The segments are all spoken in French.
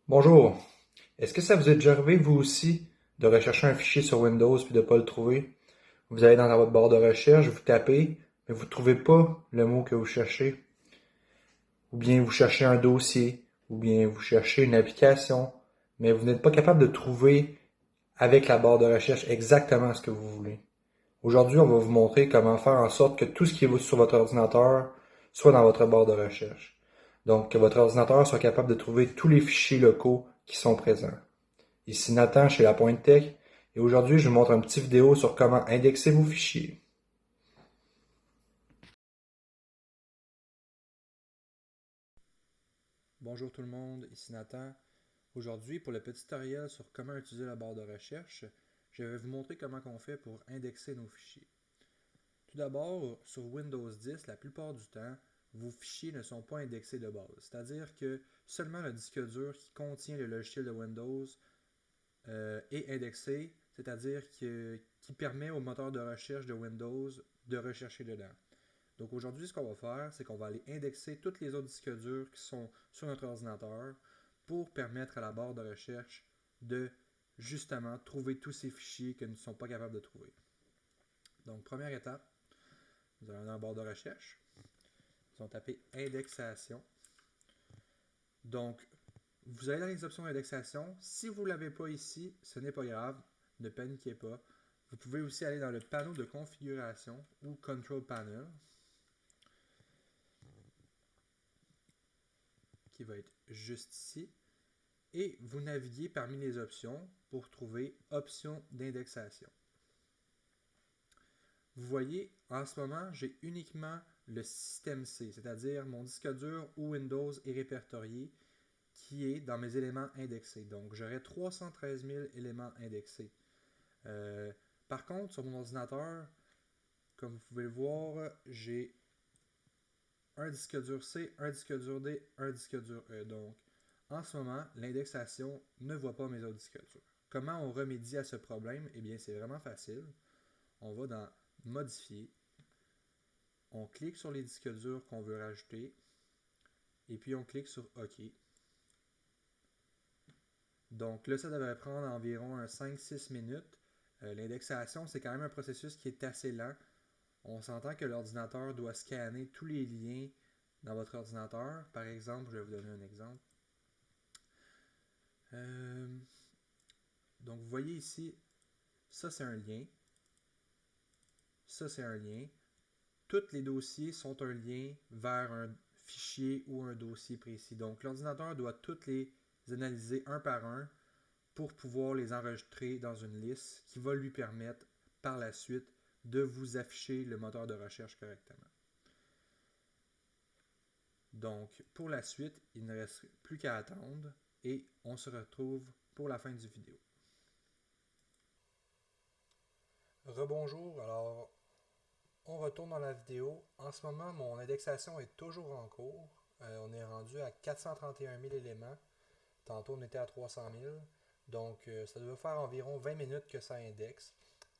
Bonjour. Est-ce que ça vous est déjà arrivé, vous aussi, de rechercher un fichier sur Windows puis de ne pas le trouver? Vous allez dans votre barre de recherche, vous tapez, mais vous ne trouvez pas le mot que vous cherchez. Ou bien vous cherchez un dossier, ou bien vous cherchez une application, mais vous n'êtes pas capable de trouver avec la barre de recherche exactement ce que vous voulez. Aujourd'hui, on va vous montrer comment faire en sorte que tout ce qui est sur votre ordinateur soit dans votre barre de recherche. Donc, que votre ordinateur soit capable de trouver tous les fichiers locaux qui sont présents. Ici Nathan chez La Pointe Tech et aujourd'hui je vous montre une petite vidéo sur comment indexer vos fichiers. Bonjour tout le monde, ici Nathan. Aujourd'hui, pour le petit tutoriel sur comment utiliser la barre de recherche, je vais vous montrer comment on fait pour indexer nos fichiers. Tout d'abord, sur Windows 10, la plupart du temps, vos fichiers ne sont pas indexés de base. C'est-à-dire que seulement le disque dur qui contient le logiciel de Windows est indexé, c'est-à-dire qui permet au moteur de recherche de Windows de rechercher dedans. Donc aujourd'hui, ce qu'on va faire, c'est qu'on va aller indexer tous les autres disques durs qui sont sur notre ordinateur pour permettre à la barre de recherche de justement trouver tous ces fichiers que nous ne sommes pas capables de trouver. Donc première étape, vous allez dans la barre de recherche, vous allez taper indexation. Donc vous allez dans les options d'indexation. Si vous ne l'avez pas ici, ce n'est pas grave, ne paniquez pas. Vous pouvez aussi aller dans le panneau de configuration ou Control Panel, qui va être juste ici. Et vous naviguez parmi les options pour trouver Options d'indexation. Vous voyez, en ce moment, j'ai uniquement le système C, c'est-à-dire mon disque dur où Windows est répertorié, qui est dans mes éléments indexés. Donc, j'aurai 313 000 éléments indexés. Euh, Par contre, sur mon ordinateur, comme vous pouvez le voir, j'ai un disque dur C, un disque dur D, un disque dur E. Donc, en ce moment, l'indexation ne voit pas mes autres disques durs. Comment on remédie à ce problème? Eh bien, c'est vraiment facile. On va dans Modifier, on clique sur les disques durs qu'on veut rajouter, et puis on clique sur OK. Donc là, ça devrait prendre environ 5-6 minutes. L'indexation, c'est quand même un processus qui est assez lent. On s'entend que l'ordinateur doit scanner tous les liens dans votre ordinateur. Par exemple, je vais vous donner un exemple. Euh, donc, vous voyez ici, ça c'est un lien, ça c'est un lien. Tous les dossiers sont un lien vers un fichier ou un dossier précis. Donc, l'ordinateur doit toutes les analyser un par un pour pouvoir les enregistrer dans une liste qui va lui permettre par la suite de vous afficher le moteur de recherche correctement. Donc, pour la suite, il ne reste plus qu'à attendre et on se retrouve pour la fin du vidéo. Rebonjour, alors on retourne dans la vidéo. En ce moment, mon indexation est toujours en cours. On est rendu à 431 000 éléments. Tantôt, on était à 300 000. Donc, ça doit faire environ 20 minutes que ça indexe.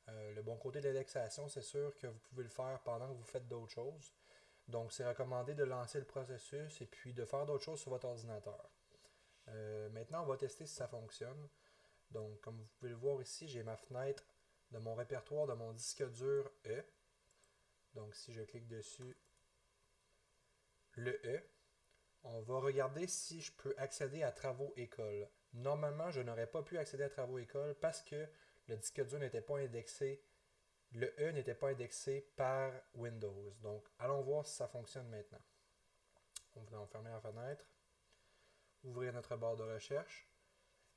Le bon côté de l'indexation, c'est sûr que vous pouvez le faire pendant que vous faites d'autres choses. Donc, c'est recommandé de lancer le processus et puis de faire d'autres choses sur votre ordinateur. Maintenant, on va tester si ça fonctionne. Donc, comme vous pouvez le voir ici, j'ai ma fenêtre de mon répertoire de mon disque dur E. Donc, si je clique dessus, le E, on va regarder si je peux accéder à Travaux École. Normalement, je n'aurais pas pu accéder à Travaux École parce que le disque dur n'était pas indexé, le E n'était pas indexé par Windows. Donc, allons voir si ça fonctionne maintenant. On va fermer la fenêtre, ouvrir notre barre de recherche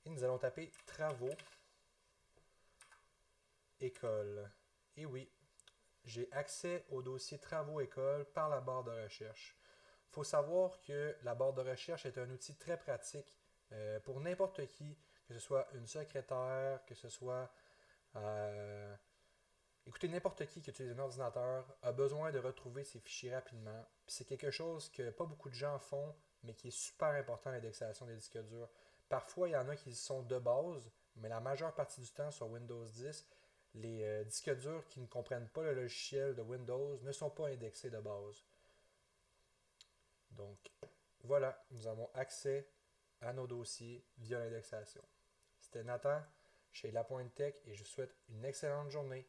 et nous allons taper Travaux École. Et oui, j'ai accès au dossier Travaux École par la barre de recherche. Il faut savoir que la barre de recherche est un outil très pratique pour n'importe qui, que ce soit une secrétaire, que ce soit... écoutez, n'importe qui utilise un ordinateur a besoin de retrouver ses fichiers rapidement. Puis c'est quelque chose que pas beaucoup de gens font, mais qui est super important, l'indexation des disques durs. Parfois, il y en a qui sont de base, mais la majeure partie du temps sur Windows 10, les disques durs qui ne comprennent pas le logiciel de Windows ne sont pas indexés de base. Donc, voilà, nous avons accès à nos dossiers via l'indexation. C'était Nathan chez La Pointe Tech et je vous souhaite une excellente journée.